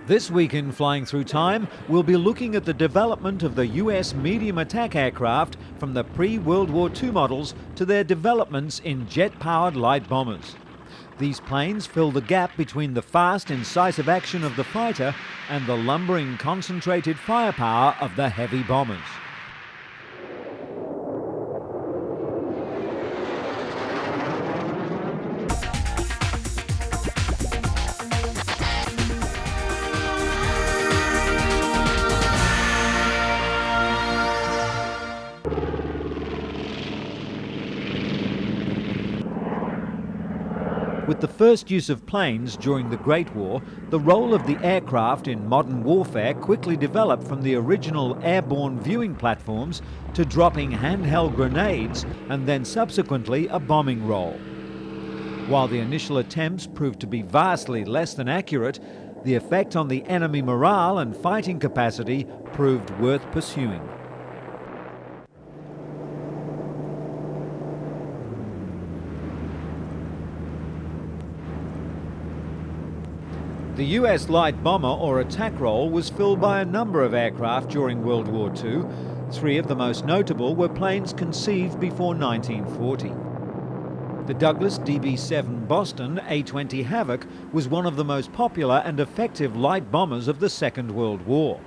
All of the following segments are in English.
This week in Flying Through Time, we'll be looking at the development of the US medium attack aircraft from the pre-World War II models to their developments in jet-powered light bombers. These planes fill the gap between the fast, incisive action of the fighter and the lumbering, concentrated firepower of the heavy bombers. With the first use of planes during the Great War, the role of the aircraft in modern warfare quickly developed from the original airborne viewing platforms to dropping handheld grenades and then subsequently a bombing role. While the initial attempts proved to be vastly less than accurate, the effect on the enemy morale and fighting capacity proved worth pursuing. The US light bomber or attack role was filled by a number of aircraft during World War II. Three of the most notable were planes conceived before 1940. The Douglas DB-7 Boston A-20 Havoc was one of the most popular and effective light bombers of the Second World War.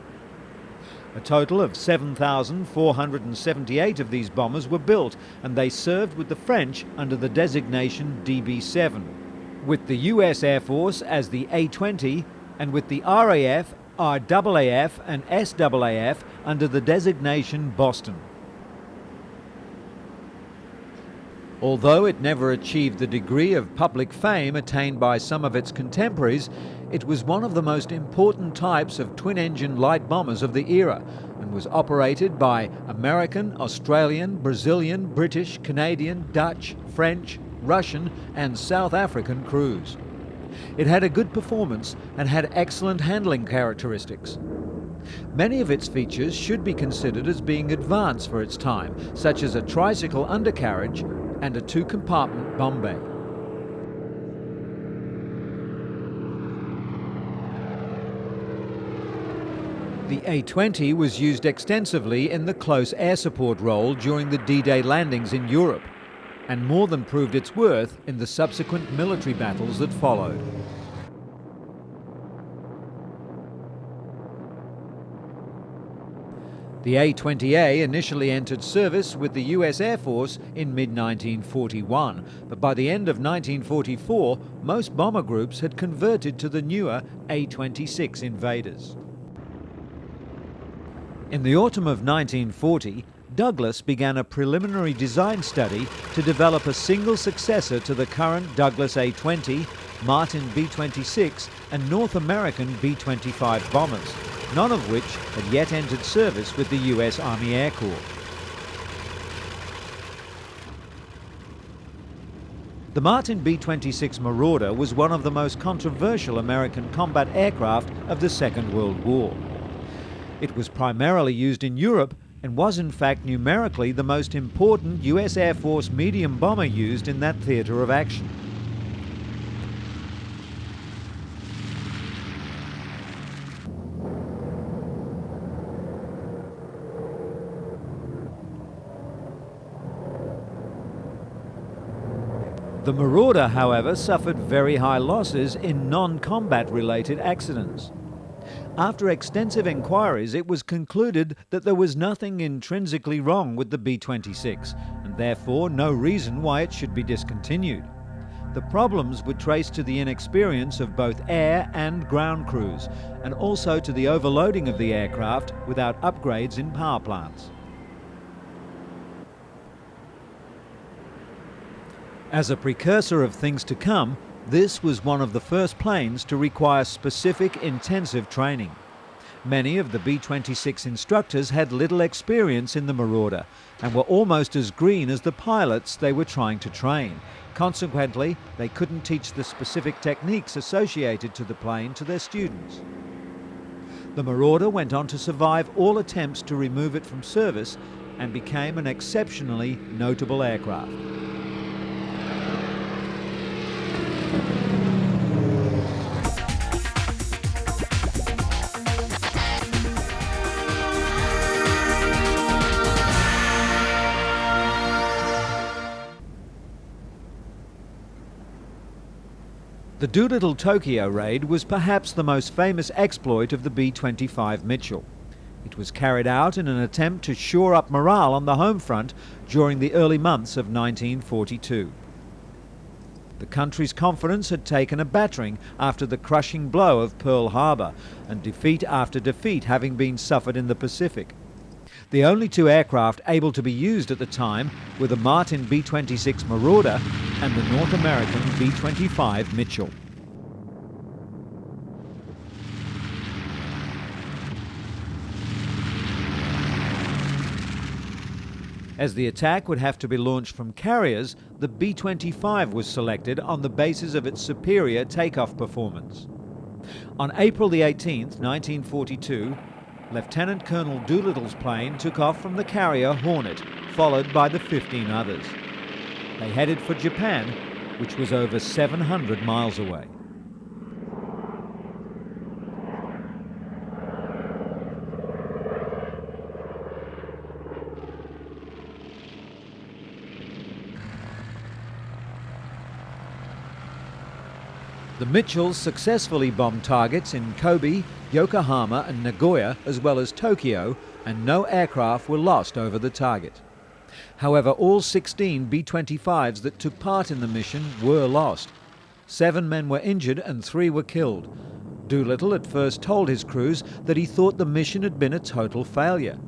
A total of 7,478 of these bombers were built, and they served with the French under the designation DB-7. With the US Air Force as the A-20 and with the RAF, RAAF and SAAF under the designation Boston. Although it never achieved the degree of public fame attained by some of its contemporaries, it was one of the most important types of twin-engine light bombers of the era and was operated by American, Australian, Brazilian, British, Canadian, Dutch, French, Russian and South African crews. It had a good performance and had excellent handling characteristics. Many of its features should be considered as being advanced for its time, such as a tricycle undercarriage and a two-compartment bomb bay. The A-20 was used extensively in the close air support role during the D-Day landings in Europe, and more than proved its worth in the subsequent military battles that followed. The A-20A initially entered service with the US Air Force in mid-1941, but by the end of 1944, most bomber groups had converted to the newer A-26 Invaders. In the autumn of 1940, Douglas began a preliminary design study to develop a single successor to the current Douglas A-20, Martin B-26 and North American B-25 bombers, none of which had yet entered service with the US Army Air Corps. The Martin B-26 Marauder was one of the most controversial American combat aircraft of the Second World War. It was primarily used in Europe and was in fact numerically the most important US Air Force medium bomber used in that theatre of action. The Marauder, however, suffered very high losses in non-combat related accidents. After extensive inquiries, it was concluded that there was nothing intrinsically wrong with the B-26, and therefore no reason why it should be discontinued. The problems were traced to the inexperience of both air and ground crews, and also to the overloading of the aircraft without upgrades in power plants. As a precursor of things to come, this was one of the first planes to require specific intensive training. Many of the B-26 instructors had little experience in the Marauder and were almost as green as the pilots they were trying to train. Consequently, they couldn't teach the specific techniques associated to the plane to their students. The Marauder went on to survive all attempts to remove it from service and became an exceptionally notable aircraft. The Doolittle Tokyo raid was perhaps the most famous exploit of the B-25 Mitchell. It was carried out in an attempt to shore up morale on the home front during the early months of 1942. The country's confidence had taken a battering after the crushing blow of Pearl Harbor, and defeat after defeat having been suffered in the Pacific. The only two aircraft able to be used at the time were the Martin B-26 Marauder and the North American B-25 Mitchell. As the attack would have to be launched from carriers, the B-25 was selected on the basis of its superior takeoff performance. On April the 18th, 1942, Lieutenant Colonel Doolittle's plane took off from the carrier Hornet, followed by the 15 others. They headed for Japan, which was over 700 miles away. The Mitchells successfully bombed targets in Kobe, Yokohama and Nagoya, as well as Tokyo, and no aircraft were lost over the target. However, all 16 B-25s that took part in the mission were lost. 7 men were injured and 3 were killed. Doolittle at first told his crews that he thought the mission had been a total failure.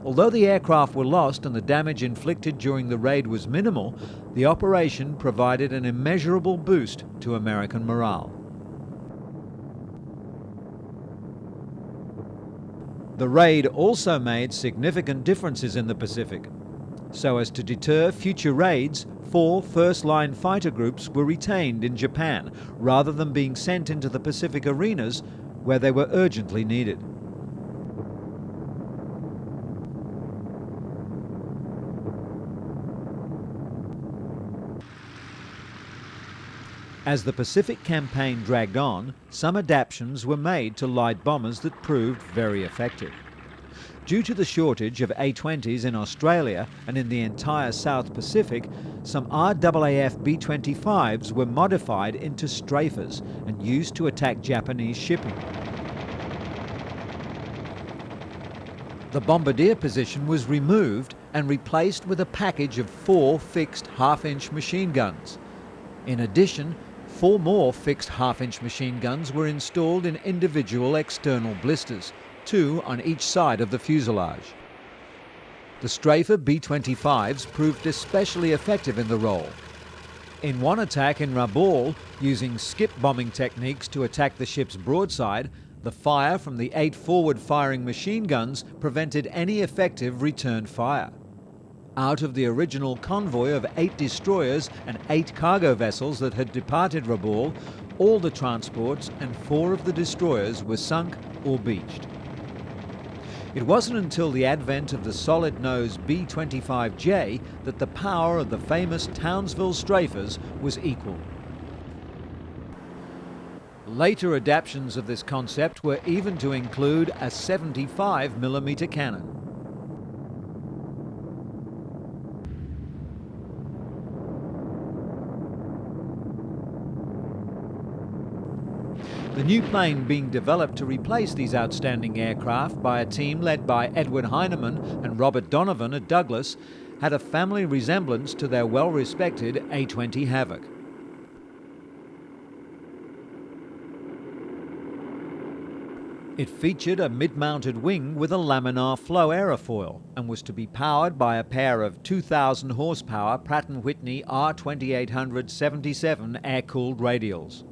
Although the aircraft were lost and the damage inflicted during the raid was minimal, the operation provided an immeasurable boost to American morale. The raid also made significant differences in the Pacific. So as to deter future raids, 4 first-line fighter groups were retained in Japan rather than being sent into the Pacific arenas where they were urgently needed. As the Pacific campaign dragged on, some adaptations were made to light bombers that proved very effective. Due to the shortage of A-20s in Australia and in the entire South Pacific, some RAAF B-25s were modified into strafers and used to attack Japanese shipping. The bombardier position was removed and replaced with a package of 4 fixed half-inch machine guns. In addition, 4 more fixed half-inch machine guns were installed in individual external blisters, 2 on each side of the fuselage. The Strafer B-25s proved especially effective in the role. In one attack in Rabaul, using skip bombing techniques to attack the ship's broadside, the fire from the 8 forward-firing machine guns prevented any effective return fire. Out of the original convoy of 8 destroyers and 8 cargo vessels that had departed Rabaul, all the transports and 4 of the destroyers were sunk or beached. It wasn't until the advent of the solid-nose B-25J that the power of the famous Townsville strafers was equal. Later adaptations of this concept were even to include a 75mm cannon. The new plane being developed to replace these outstanding aircraft by a team led by Edward Heinemann and Robert Donovan at Douglas had a family resemblance to their well-respected A-20 Havoc. It featured a mid-mounted wing with a laminar flow aerofoil and was to be powered by a pair of 2,000 horsepower Pratt & Whitney R2800-77 air-cooled radials.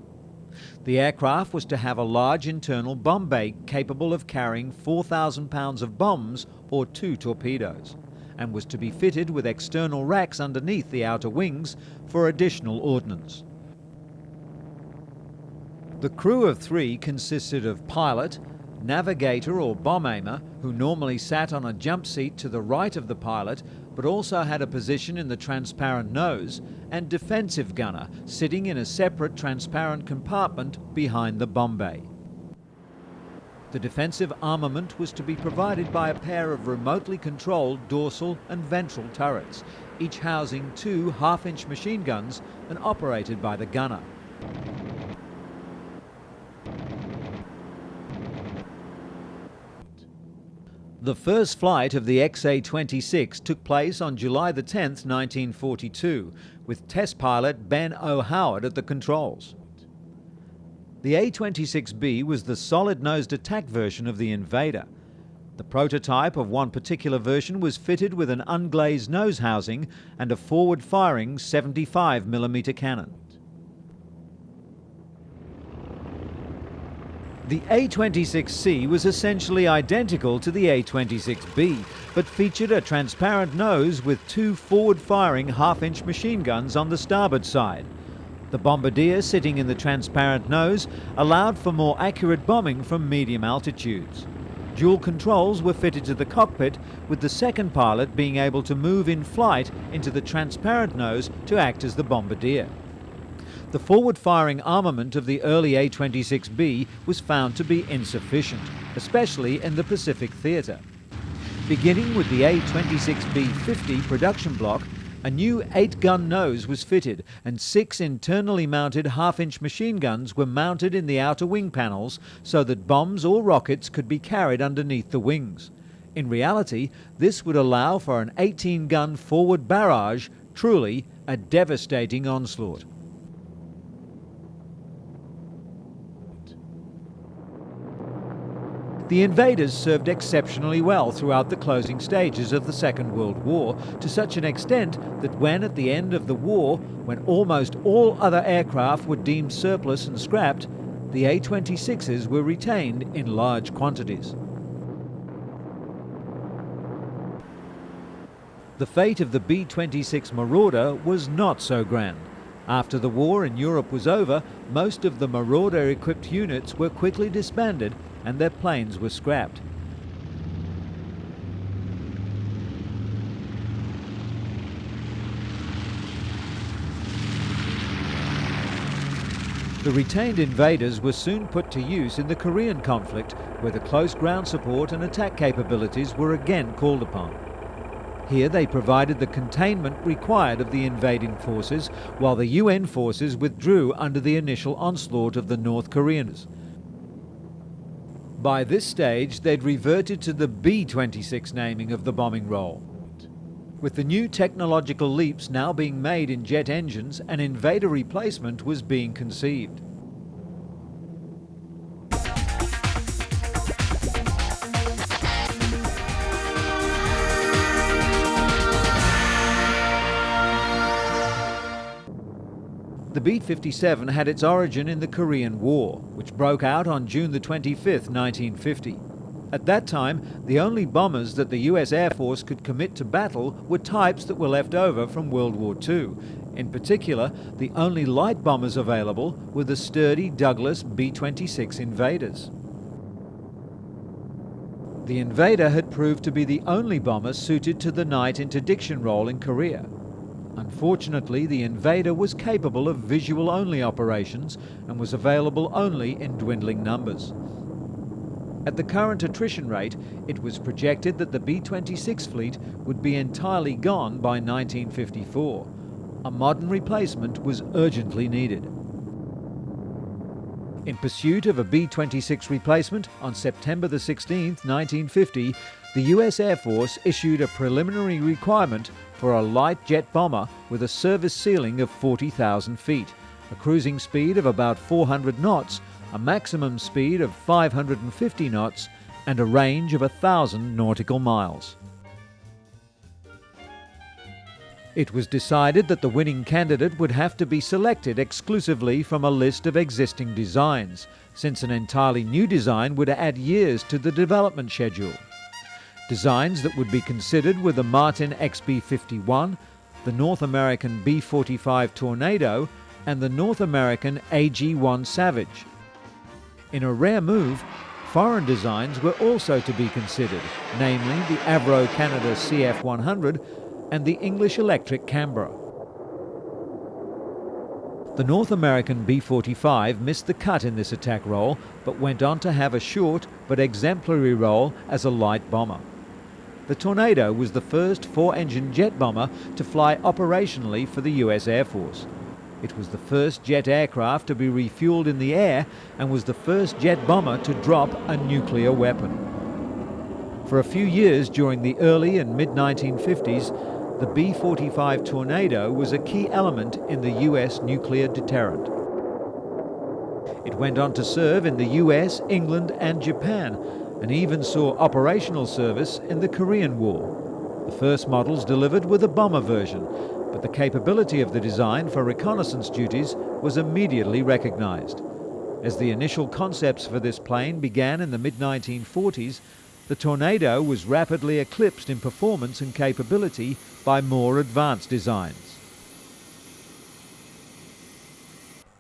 The aircraft was to have a large internal bomb bay capable of carrying 4,000 pounds of bombs or 2 torpedoes, and was to be fitted with external racks underneath the outer wings for additional ordnance. The crew of 3 consisted of pilot, navigator or bomb aimer, who normally sat on a jump seat to the right of the pilot but also had a position in the transparent nose, and defensive gunner sitting in a separate transparent compartment behind the bomb bay. The defensive armament was to be provided by a pair of remotely controlled dorsal and ventral turrets, each housing 2 half-inch machine guns and operated by the gunner. The first flight of the XA-26 took place on July 10, 1942, with test pilot Ben O'Howard at the controls. The A-26B was the solid-nosed attack version of the Invader. The prototype of one particular version was fitted with an unglazed nose housing and a forward-firing 75mm cannon. The A-26C was essentially identical to the A-26B, but featured a transparent nose with 2 forward-firing half-inch machine guns on the starboard side. The bombardier sitting in the transparent nose allowed for more accurate bombing from medium altitudes. Dual controls were fitted to the cockpit, with the second pilot being able to move in flight into the transparent nose to act as the bombardier. The forward-firing armament of the early A-26B was found to be insufficient, especially in the Pacific theatre. Beginning with the A-26B-50 production block, a new 8-gun nose was fitted and 6 internally mounted half-inch machine guns were mounted in the outer wing panels so that bombs or rockets could be carried underneath the wings. In reality, this would allow for an 18-gun forward barrage, truly a devastating onslaught. The Invaders served exceptionally well throughout the closing stages of the Second World War, to such an extent that when at the end of the war, when almost all other aircraft were deemed surplus and scrapped, the A-26s were retained in large quantities. The fate of the B-26 Marauder was not so grand. After the war in Europe was over, most of the Marauder-equipped units were quickly disbanded and their planes were scrapped. The retained Invaders were soon put to use in the Korean conflict, where the close ground support and attack capabilities were again called upon. Here they provided the containment required of the invading forces, while the UN forces withdrew under the initial onslaught of the North Koreans. By this stage, they'd reverted to the B-26 naming of the bombing role. With the new technological leaps now being made in jet engines, an Invader replacement was being conceived. The B-57 had its origin in the Korean War, which broke out on June the 25th, 1950. At that time, the only bombers that the US Air Force could commit to battle were types that were left over from World War II. In particular, the only light bombers available were the sturdy Douglas B-26 Invaders. The Invader had proved to be the only bomber suited to the night interdiction role in Korea. Unfortunately, the Invader was capable of visual-only operations and was available only in dwindling numbers. At the current attrition rate, it was projected that the B-26 fleet would be entirely gone by 1954. A modern replacement was urgently needed. In pursuit of a B-26 replacement, on September the 16th, 1950, the US Air Force issued a preliminary requirement for a light jet bomber with a service ceiling of 40,000 feet, a cruising speed of about 400 knots, a maximum speed of 550 knots and a range of 1,000 nautical miles. It was decided that the winning candidate would have to be selected exclusively from a list of existing designs, since an entirely new design would add years to the development schedule. Designs that would be considered were the Martin XB-51, the North American B-45 Tornado, and the North American AG-1 Savage. In a rare move, foreign designs were also to be considered, namely the Avro Canada CF-100 and the English Electric Canberra. The North American B-45 missed the cut in this attack role, but went on to have a short but exemplary role as a light bomber. The Tornado was the first four-engine jet bomber to fly operationally for the US Air Force. It was the first jet aircraft to be refueled in the air and was the first jet bomber to drop a nuclear weapon. For a few years during the early and mid-1950s, the B-45 Tornado was a key element in the US nuclear deterrent. It went on to serve in the US, England and Japan, and even saw operational service in the Korean War. The first models delivered were the bomber version, but the capability of the design for reconnaissance duties was immediately recognized. As the initial concepts for this plane began in the mid-1940s, the Tornado was rapidly eclipsed in performance and capability by more advanced designs.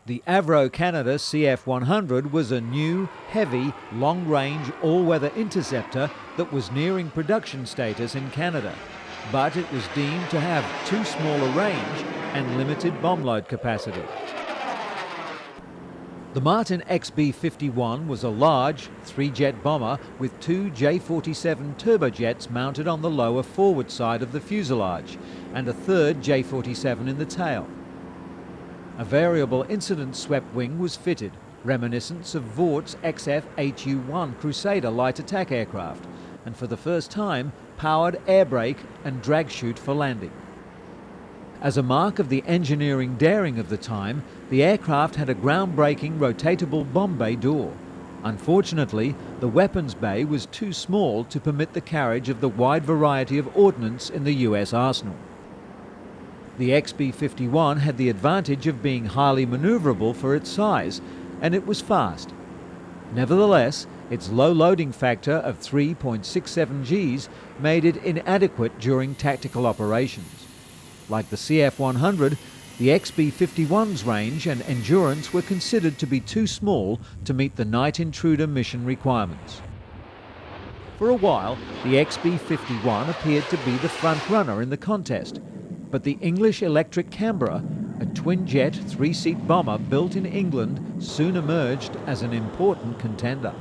The Avro Canada CF-100 was a new, heavy, long-range, all-weather interceptor that was nearing production status in Canada, but it was deemed to have too small a range and limited bomb load capacity. The Martin XB-51 was a large, three-jet bomber with two J-47 turbojets mounted on the lower forward side of the fuselage and a third J-47 in the tail. A variable incident-swept wing was fitted, reminiscent of Vort's XF-HU-1 Crusader light attack aircraft, and for the first time powered air brake and drag chute for landing. As a mark of the engineering daring of the time, the aircraft had a groundbreaking rotatable bomb bay door. Unfortunately, the weapons bay was too small to permit the carriage of the wide variety of ordnance in the US arsenal. The XB-51 had the advantage of being highly maneuverable for its size, and it was fast. Nevertheless, its low loading factor of 3.67 Gs made it inadequate during tactical operations. Like the CF-100, the XB-51's range and endurance were considered to be too small to meet the night intruder mission requirements. For a while, the XB-51 appeared to be the front runner in the contest, but the English Electric Canberra, a twin-jet, three-seat bomber built in England, soon emerged as an important contender.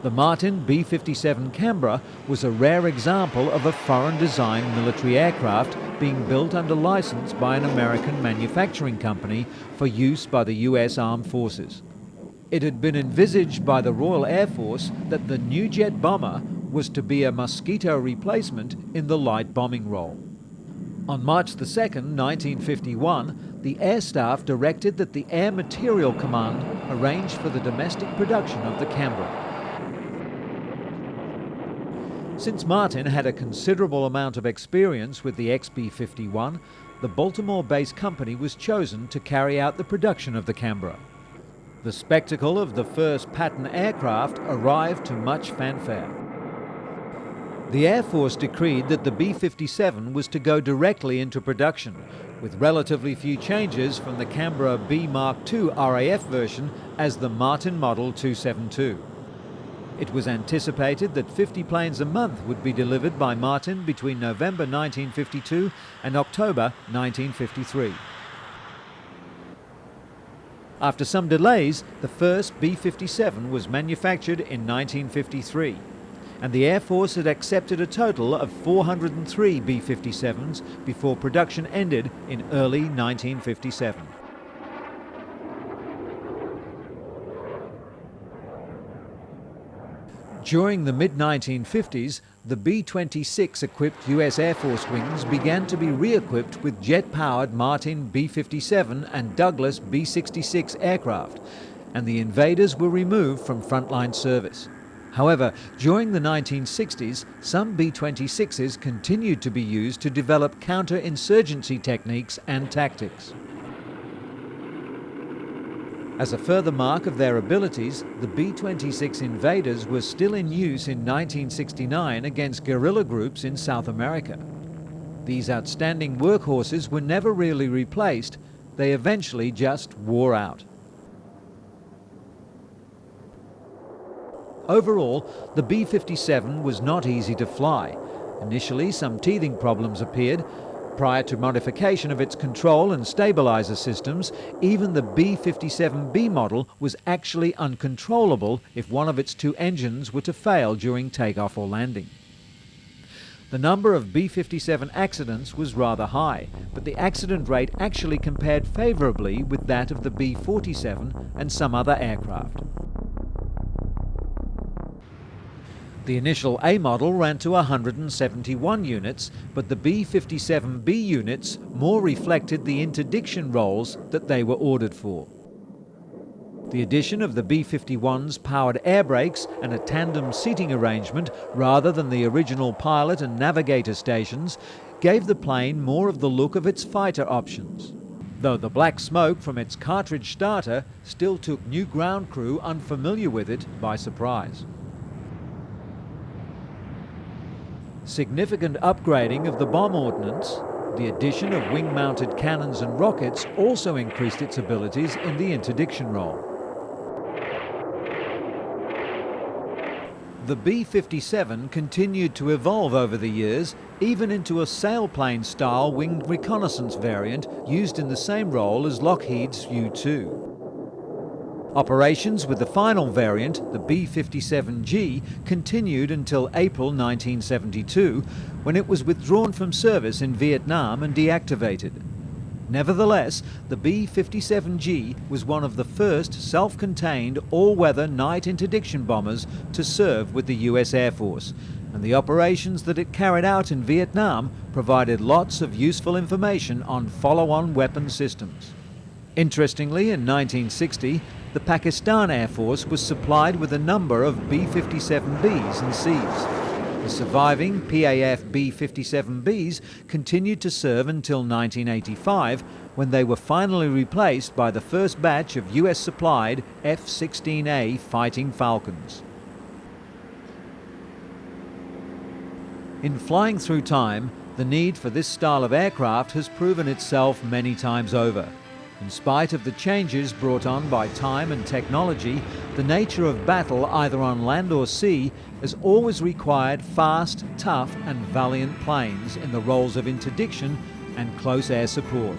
The Martin B-57 Canberra was a rare example of a foreign-designed military aircraft being built under license by an American manufacturing company for use by the US Armed Forces. It had been envisaged by the Royal Air Force that the new jet bomber was to be a Mosquito replacement in the light bombing role. On March 2, 1951, the Air Staff directed that the Air Materiel Command arrange for the domestic production of the Canberra. Since Martin had a considerable amount of experience with the XB-51, the Baltimore-based company was chosen to carry out the production of the Canberra. The spectacle of the first Patton aircraft arrived to much fanfare. The Air Force decreed that the B-57 was to go directly into production, with relatively few changes from the Canberra B Mark II RAF version as the Martin Model 272. It was anticipated that 50 planes a month would be delivered by Martin between November 1952 and October 1953. After some delays, the first B-57 was manufactured in 1953, and the Air Force had accepted a total of 403 B-57s before production ended in early 1957. During the mid-1950s, the B-26 equipped US Air Force wings began to be re-equipped with jet-powered Martin B-57 and Douglas B-66 aircraft, and the Invaders were removed from frontline service. However, during the 1960s, some B-26s continued to be used to develop counter-insurgency techniques and tactics. As a further mark of their abilities, the B-26 Invaders were still in use in 1969 against guerrilla groups in South America. These outstanding workhorses were never really replaced. They eventually just wore out. Overall, the B-57 was not easy to fly. Initially, some teething problems appeared. Prior to modification of its control and stabilizer systems, even the B-57B model was actually uncontrollable if one of its two engines were to fail during takeoff or landing. The number of B-57 accidents was rather high, but the accident rate actually compared favourably with that of the B-47 and some other aircraft. The initial A model ran to 171 units, but the B-57B units more reflected the interdiction roles that they were ordered for. The addition of the B-51's powered air brakes and a tandem seating arrangement rather than the original pilot and navigator stations gave the plane more of the look of its fighter options, though the black smoke from its cartridge starter still took new ground crew unfamiliar with it by surprise. Significant upgrading of the bomb ordnance, the addition of wing-mounted cannons and rockets also increased its abilities in the interdiction role. The B-57 continued to evolve over the years, even into a sailplane-style winged reconnaissance variant used in the same role as Lockheed's U-2. Operations with the final variant, the B-57G, continued until April 1972, when it was withdrawn from service in Vietnam and deactivated. Nevertheless, the B-57G was one of the first self-contained all-weather night interdiction bombers to serve with the US Air Force, and the operations that it carried out in Vietnam provided lots of useful information on follow-on weapon systems. Interestingly, in 1960, the Pakistan Air Force was supplied with a number of B-57Bs and Cs. The surviving PAF B-57Bs continued to serve until 1985, when they were finally replaced by the first batch of US-supplied F-16A Fighting Falcons. In flying through time, the need for this style of aircraft has proven itself many times over. In spite of the changes brought on by time and technology, the nature of battle either on land or sea has always required fast, tough and valiant planes in the roles of interdiction and close air support.